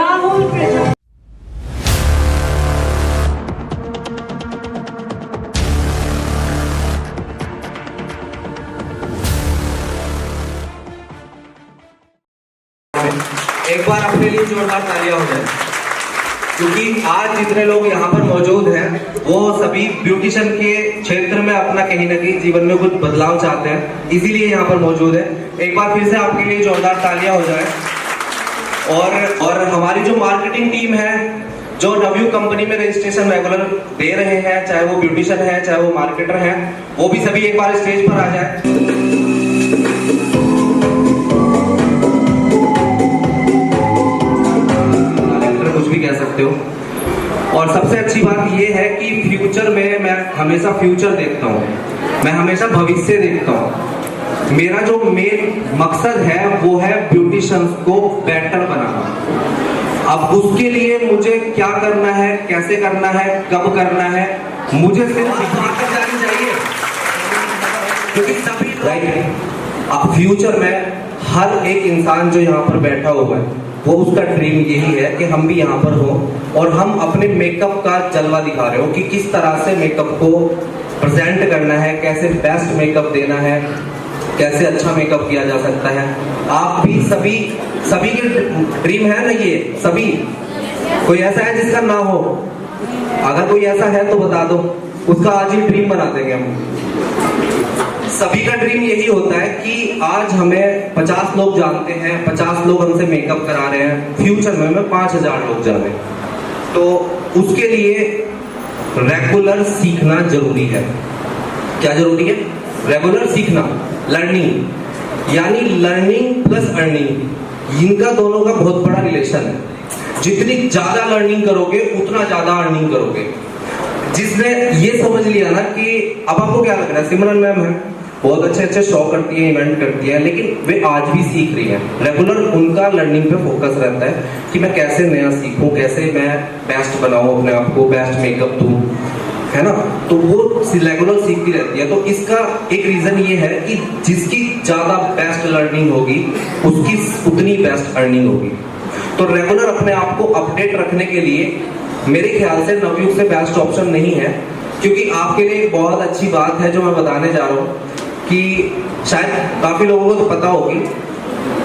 राहुल प्रसाद। एक बार अपने लिए जोरदार तालियां हो जाए, क्योंकि आज जितने लोग यहाँ पर मौजूद हैं वो सभी ब्यूटिशियन के क्षेत्र में अपना कहीं ना कहीं जीवन में कुछ बदलाव चाहते हैं, इसीलिए यहाँ पर मौजूद है। एक बार फिर से आपके लिए जोरदार तालियां हो जाए। और हमारी जो मार्केटिंग टीम है, जो नवयुग कंपनी में रजिस्ट्रेशन रेगुलर दे रहे हैं, चाहे वो ब्यूटिशियन है चाहे वो मार्केटर है, वो भी सभी एक बार स्टेज पर आ जाए। कुछ भी कह सकते हो। और सबसे अच्छी बात यह है कि फ्यूचर में मैं हमेशा फ्यूचर देखता हूँ, मैं हमेशा भविष्य देखता हूँ। मेरा जो मेन मकसद है वो है ब्यूटिशियंस को बेटर बनाना। अब उसके लिए मुझे क्या करना है, कैसे करना है, कब करना है, मुझे सिर्फ दिखाकर जानी चाहिए, क्योंकि सभी राइट। अब फ्यूचर में हर एक इंसान जो यहाँ पर बैठा हुआ है वो उसका ड्रीम यही है कि हम भी यहाँ पर हो और हम अपने मेकअप का जलवा दिखा रहे हो कि किस तरह से मेकअप को प्रेजेंट करना है, कैसे बेस्ट मेकअप देना है, कैसे अच्छा मेकअप किया जा सकता है। आप भी सभी के ड्रीम है ना, ये सभी। कोई ऐसा है जिसका ना हो? अगर कोई ऐसा है तो बता दो, उसका आज ही ड्रीम बना देंगे हम। सभी का ड्रीम यही होता है कि आज हमें 50 लोग जानते हैं, 50 लोग हमसे मेकअप करा रहे हैं, फ्यूचर में हमें 5000 लोग जाने। तो उसके लिए रेगुलर सीखना जरूरी है। क्या जरूरी है? रेगुलर सीखना, लर्निंग, यानी लर्निंग प्लस अर्निंग, इनका दोनों का बहुत बड़ा रिलेशन है। जितनी ज्यादा लर्निंग करोगे उतना ज्यादा अर्निंग करोगे। जिसने ये समझ लिया ना कि अब आपको क्या लग रहा है, सिमरन मैम है, बहुत अच्छे अच्छे शो करती है, इवेंट करती है, लेकिन वे आज भी सीख रही है। रेगुलर उनका लर्निंग पे फोकस रहता है कि मैं कैसे नया सीखूं, कैसे मैं बेस्ट बनाऊं अपने आप को, बेस्ट मेकअप दूं, है ना। तो वो रेगुलर सीखती रहती है। तो इसका एक रीजन ये है कि जिसकी ज्यादा बेस्ट लर्निंग होगी उसकी उतनी बेस्ट अर्निंग होगी। तो रेगुलर अपने आप को अपडेट रखने के लिए मेरे ख्याल से नवयुग से बेस्ट ऑप्शन नहीं है। क्योंकि आपके लिए बहुत अच्छी बात है जो मैं बताने जा रहा हूँ कि शायद काफी लोगों को तो पता होगी,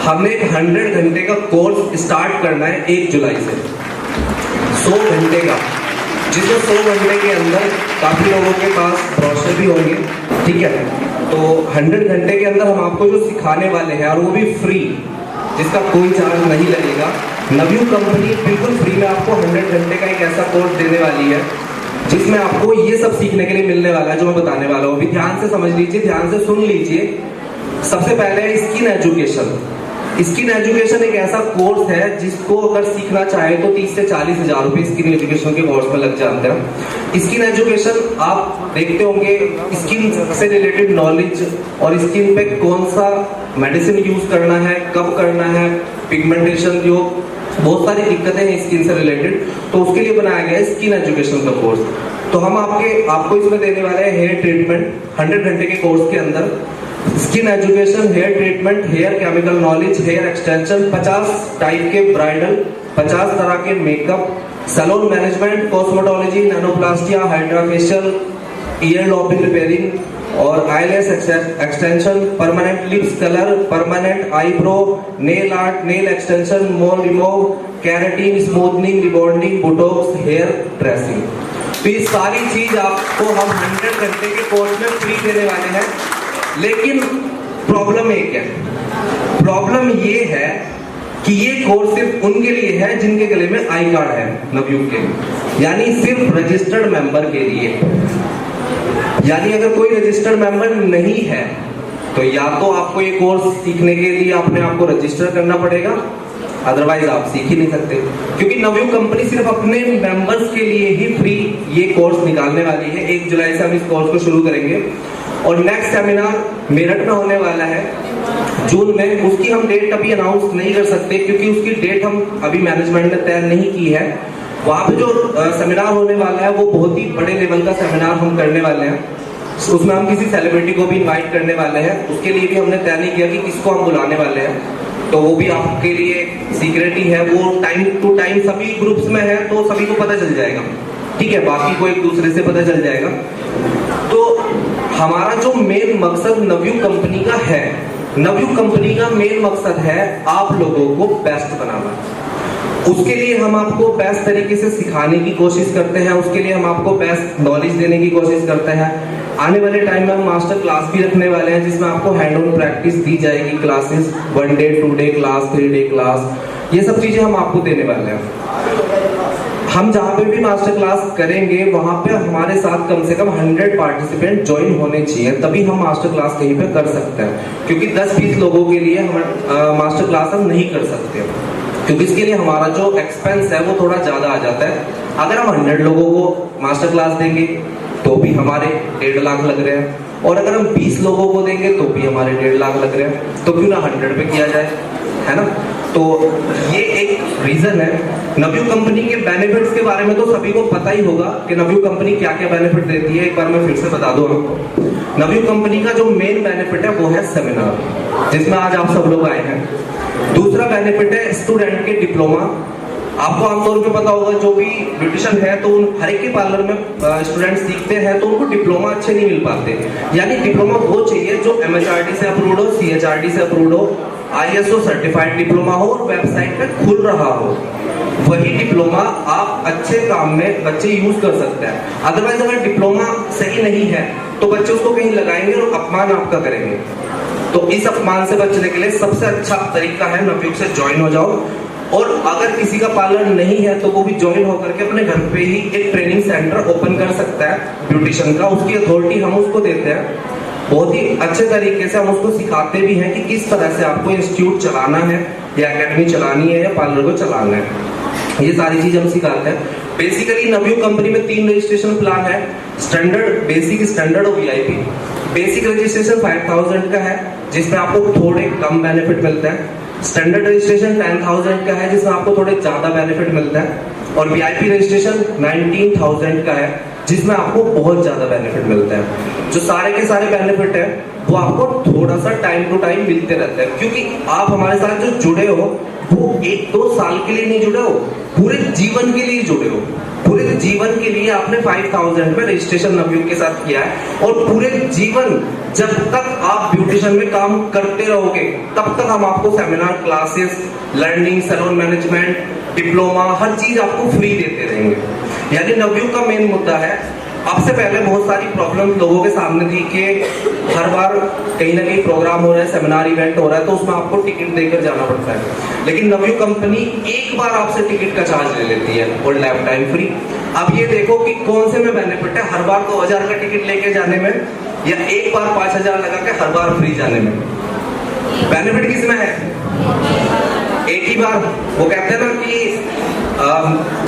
हमने 100 घंटे का कोर्स स्टार्ट करना है 1 जुलाई से, 100 घंटे का, जिसमें 100 घंटे के अंदर काफी लोगों के पास ब्रोशर भी होंगे, ठीक है। तो 100 घंटे के अंदर हम आपको जो सिखाने वाले हैं, और वो भी फ्री, जिसका कोई चार्ज नहीं लगेगा। नवयुग कंपनी बिल्कुल फ्री में आपको 100 घंटे का एक ऐसा कोर्स देने वाली है जिसमें आपको ये सब सीखने के लिए मिलने वाला है जो मैं बताने वाला हूँ। अभी ध्यान से समझ लीजिए, ध्यान से सुन लीजिए। सबसे पहले है स्किन एजुकेशन। स्किन एजुकेशन एक ऐसा कोर्स है जिसको अगर सीखना चाहे तो 30 से 40 हजार रुपए स्किन एजुकेशन के कोर्स में लग जाते हैं। स्किन एजुकेशन आप देखते होंगे, स्किन से रिलेटेड नॉलेज और स्किन पे कौन सा मेडिसिन यूज करना है, कब करना है, पिगमेंटेशन, जो बहुत सारी दिक्कतें हैं स्किन से रिलेटेड, तो उसके लिए बनाया गया है स्किन एजुकेशन का कोर्स। तो हम आपको इसमें देने वाले हैं हेयर ट्रीटमेंट 100 घंटे के कोर्स के अंदर। Skin education, hair treatment, hair chemical knowledge, hair extension, 50 type के ब्राइडल, 50 तरह के makeup, salon management, cosmetology, nanoplastia, hydra facial, ear lobing repairing और eyelash extension, permanent lips colour, permanent eyebrow, nail art, nail extension, mole remove, keratin, smoothening, rebonding, Botox, hair dressing. तो ये सारी चीज आपको हम 100 घंटे के कोर्स में फ्री देने वाले हैं। लेकिन प्रॉब्लम एक है, प्रॉब्लम ये है कि ये कोर्स सिर्फ उनके लिए है जिनके गले में आई कार्ड है नवयुग के, यानी सिर्फ रजिस्टर्ड मेंबर के लिए। यानी अगर कोई रजिस्टर्ड मेंबर नहीं है तो या तो आपको ये कोर्स सीखने के लिए अपने आप को रजिस्टर करना पड़ेगा, अदरवाइज आप सीख ही नहीं सकते। क्योंकि नवयुग कंपनी सिर्फ अपने मेंबर्स के लिए ही फ्री ये कोर्स निकालने वाली है। 1 जुलाई से हम इस कोर्स को शुरू करेंगे और नेक्स्ट सेमिनार मेरठ में होने वाला है जून में। उसकी हम डेट अभी अनाउंस नहीं कर सकते क्योंकि उसकी डेट हम अभी मैनेजमेंट ने तय नहीं की है। वहां पे जो सेमिनार होने वाला है वो बहुत ही बड़े लेवल का सेमिनार हम करने वाले हैं। उसमें हम किसी सेलिब्रिटी को भी इनवाइट करने वाले हैं। उसके लिए भी हमने तय नहीं किया कि किसको हम बुलाने वाले हैं। तो वो भी आपके लिए सीक्रेट ही है, वो टाइम टू टाइम सभी ग्रुप्स में है तो सभी को पता चल जाएगा, ठीक है, बाकी को एक दूसरे से पता चल जाएगा। तो हमारा जो मेन मकसद नवयुग कंपनी का है, नवयुग कंपनी का मेन मकसद है आप लोगों को बेस्ट बनाना। उसके लिए हम आपको बेस्ट तरीके से सिखाने की कोशिश करते हैं, उसके लिए हम आपको बेस्ट नॉलेज देने की कोशिश करते हैं। आने वाले टाइम में हम मास्टर क्लास भी रखने वाले हैं जिसमें आपको हैंड ऑन प्रैक्टिस दी जाएगी, classes 1 day 2 day class 3 day class, ये सब चीजें हम आपको देने वाले हैं। हम जहाँ पे भी मास्टर क्लास करेंगे वहां पे हमारे साथ कम से कम 100 पार्टिसिपेंट ज्वाइन होने चाहिए, तभी हम मास्टर क्लास कहीं पे कर सकते हैं। क्योंकि 10-20 लोगों के लिए हम मास्टर क्लास हम नहीं कर सकते, क्योंकि इसके लिए हमारा जो एक्सपेंस है वो थोड़ा ज्यादा आ जाता है। अगर हम 100 लोगों को मास्टर क्लास देंगे तो भी हमारे 1.5 लाख लग रहे हैं, और अगर हम 20 लोगों को देंगे तो भी हमारे 1.5 लाख लग रहे हैं, तो क्यों ना 100 पे किया जाए, है ना। तो ये एक रीजन है। नवयुग कंपनी के बेनिफिट्स के बारे में तो सभी को पता ही होगा कि नवयुग कंपनी क्या क्या बेनिफिट देती है, एक बार मैं फिर से बता दूं आपको। नवयुग कंपनी का जो मेन बेनिफिट है वो है सेमिनार, जिसमें आज आप सब लोग आए हैं। दूसरा बेनिफिट है स्टूडेंट के डिप्लोमा। आपको आमतौर पे पता होगा जो भी ब्यूटिशियन है तो हर एक के पार्लर में स्टूडेंट सीखते हैं तो उनको डिप्लोमा अच्छे नहीं मिल पाते, यानी डिप्लोमा वो चाहिए जो MHRD से अप्रूव्ड हो, CHRD से अप्रूव्ड हो, ISO सर्टिफाइड डिप्लोमा हो और वेबसाइट पे खुल रहा हो। वही डिप्लोमा आप अच्छे काम में बच्चे यूज कर सकते हैं। अदरवाइज अगर डिप्लोमा सही नहीं है तो बच्चे उसको कहीं लगाएंगे और अपमान आपका करेंगे। तो इस अपमान से बचने के लिए सबसे अच्छा तरीका है नवयुग से ज्वाइन हो जाओ, और अगर किसी का पार्लर नहीं है तो वो भी ज्वाइन होकर के अपने घर पे ही एक ट्रेनिंग सेंटर ओपन कर सकता है ब्यूटिशियन का। उसकी अथॉरिटी हम उसको देते हैं, बहुत ही अच्छे तरीके से हम उसको सिखाते भी हैं कि किस तरह से आपको इंस्टीट्यूट चलाना है या एकेडमी चलानी है या पार्लर को चलाना है, ये सारी चीज हम सिखाते हैं। बेसिकली नवयुग कंपनी में 3 रजिस्ट्रेशन प्लान है, स्टैंडर्ड, बेसिक, स्टैंडर्ड और VIP। बेसिक रजिस्ट्रेशन 5000 का है जिसमें आपको थोड़े कम बेनिफिट मिलते हैं। स्टैंडर्ड रजिस्ट्रेशन 10,000 का है जिसमें आपको थोड़े ज्यादा बेनिफिट मिलता है, और VIP रजिस्ट्रेशन 19,000 का है जिसमें आपको बहुत ज्यादा बेनिफिट मिलता है। जो सारे के सारे बेनिफिट है वो आपको थोड़ा सा टाइम टू टाइम मिलते रहते हैं, क्योंकि आप हमारे साथ जो जुड़े हो वो 1-2 साल के लिए नहीं जुड़े हो, पूरे जीवन के लिए जुड़े हो। पूरे जीवन के लिए आपने 5,000 में रजिस्ट्रेशन नवयुग के साथ किया है, और पूरे जीवन जब तक आप ब्यूटिशियन में काम करते रहोगे तब तक हम आपको seminar, classes, learning, salon management, diploma, हर चीज आपको फ्री देते रहेंगे। यानी नवयुग का मेन मुद्दा है, अब से पहले बहुत सारी प्रॉब्लम लोगों के सामने थी कि हर बार कहीं ना कहीं प्रोग्राम हो रहा है, सेमिनार इवेंट हो रहा है तो उसमें आपको टिकट देकर जाना पड़ता है, लेकिन नवयुग कंपनी एक बार आपसे टिकट का चार्ज ले लेती है और लाइफ टाइम फ्री। अब ये देखो कि कौन से में बेनिफिट है, हर बार 2000 का टिकट लेके जाने में या एक बार 5000 लगा के हर बार फ्री जाने में। बेनिफिट किसमें है? एक ही बार। वो कहते हैं ना कि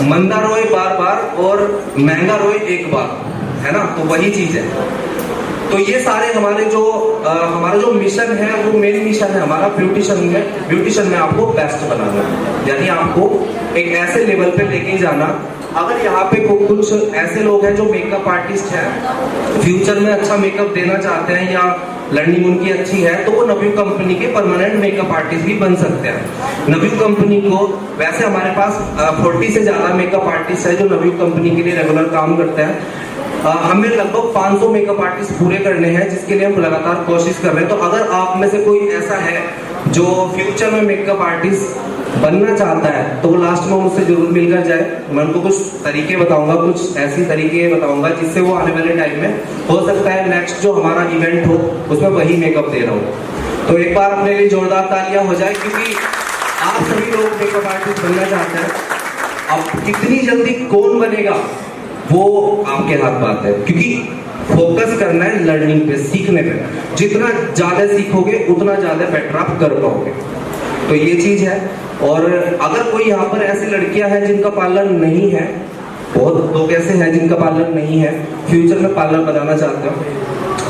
मंदा रोए बार बार और महंगा रोए एक बार, है ना, तो वही चीज है। तो ये सारे हमारे जो हमारा जो मिशन है वो मेन मिशन है हमारा ब्यूटिशियन में आपको बेस्ट बनाना, यानी आपको एक ऐसे लेवल पे लेके जाना। अगर यहाँ पे कुछ ऐसे लोग हैं जो मेकअप आर्टिस्ट हैं, फ्यूचर में अच्छा मेकअप देना चाहते हैं या लर्निंग उनकी अच्छी है, तो वो नवयुग कंपनी के परमानेंट मेकअप आर्टिस्ट भी बन सकते हैं। नवयुग कंपनी को वैसे हमारे पास 40 से ज्यादा मेकअप आर्टिस्ट है जो नवयुग कंपनी के लिए रेगुलर काम करते हैं। हमें लगभग 500 मेकअप आर्टिस्ट पूरे करने हैं, जिसके लिए हम लगातार कोशिश कर रहे हैं। तो अगर आप में से कोई ऐसा है जो फ्यूचर में मेकअप आर्टिस्ट बनना चाहता है तो वो लास्ट में मुझसे जरूर मिलकर जाए। मैं उनको कुछ तरीके बताऊंगा, कुछ ऐसी तरीके बताऊंगा जिससे वो आने वाले टाइम में हो सकता है नेक्स्ट जो हमारा इवेंट हो उसमें वही मेकअप दे रहा हूँ। तो एक बार अपने लिए जोरदार तालियां हो जाए, क्योंकि आप सभी लोग मेकअप आर्टिस्ट बनना चाहते हैं। अब कितनी जल्दी कौन बनेगा वो आपके हाथ बात है, क्योंकि फोकस करना है लर्निंग पे, सीखने पे। जितना ज्यादा सीखोगे उतना ज्यादा बेटर आप कर पाओगे। तो ये चीज है। और अगर कोई यहाँ पर ऐसी लड़कियां हैं जिनका पार्लर नहीं है, बहुत लोग ऐसे हैं जिनका पार्लर नहीं है, फ्यूचर में पार्लर बनाना चाहते हो,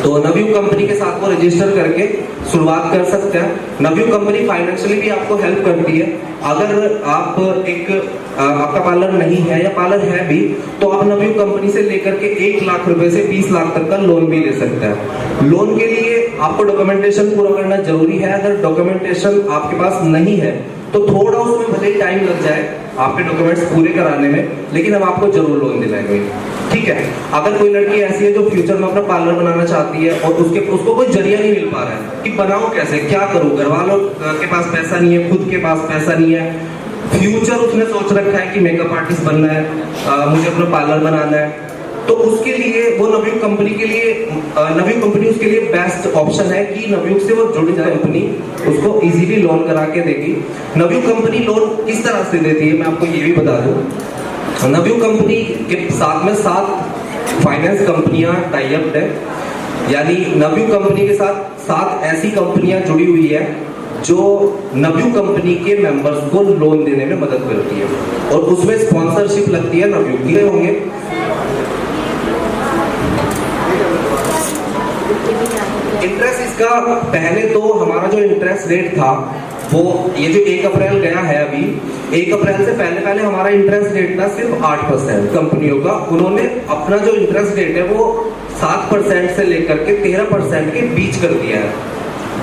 तो नवयुग कंपनी के साथ वो रजिस्टर करके शुरुआत कर सकते हैं। नवयुग कंपनी फाइनेंशियली भी आपको हेल्प करती है। अगर आप आपका पार्लर नहीं है या पार्लर है भी तो आप नवयुग कंपनी से लेकर के 1 लाख रुपए से 20 लाख तक का लोन भी ले सकते हैं। लोन के लिए आपको डॉक्यूमेंटेशन पूरा करना जरूरी है। अगर डॉक्यूमेंटेशन आपके पास नहीं है तो थोड़ा उसमें भले ही टाइम लग जाए आपके डॉक्यूमेंट्स पूरे कराने में, लेकिन हम आपको जरूर लोन दिलाएंगे। ठीक है। अगर कोई लड़की ऐसी है जो फ्यूचर में अपना पार्लर बनाना चाहती है और उसको कोई जरिया नहीं मिल पा रहा है कि बनाऊं कैसे, क्या करूं, घर वालों के पास पैसा नहीं है, खुद के पास पैसा नहीं है, फ्यूचर उसने सोच रखा है कि मेकअप आर्टिस्ट बनना है, मुझे अपना पार्लर बनाना है, तो उसके लिए वो नवयुग कंपनी के लिए नवयुग कंपनी उसके लिए बेस्ट ऑप्शन है कि नवयुग से वो जुड़ी कंपनी उसको इजीली लोन करा के देगी। नवयुग कंपनी लोन किस तरह से देती है मैं आपको ये भी बता दूं। नवयुग कंपनी के साथ में 7 फाइनेंस कंपनियां टाई अप है, यानी नवयुग कंपनी के साथ 7 ऐसी कंपनियां जुड़ी हुई है जो नवयुग कंपनी के मेंबर्स को लोन देने में मदद करती है और उसमें स्पॉन्सरशिप लगती है नवयुग की। होंगे इंटरेस्ट इसका पहले तो हमारा जो इंटरेस्ट रेट था वो ये जो 1 अप्रैल गया है अभी, 1 अप्रैल से पहले हमारा इंटरेस्ट रेट था सिर्फ 8% कंपनियों का। उन्होंने अपना जो इंटरेस्ट रेट है वो 7% से लेकर के 13% के बीच कर दिया है।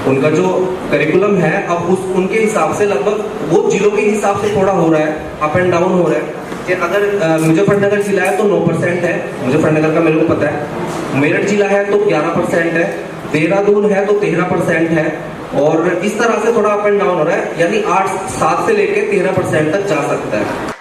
उनका जो करिकुलम है अब उनके हिसाब से लगभग वो जिलों के हिसाब से थोड़ा हो रहा है, अप एंड डाउन हो रहा है कि अगर मुजफ्फरनगर जिला है तो 9% है, मुजफ्फरनगर का मेरे को पता है। मेरठ जिला है तो 11% है, देहरादून है तो 13% है, और इस तरह से थोड़ा अप एंड डाउन हो रहा है, यानी 7 से लेके 13% तक जा सकता है।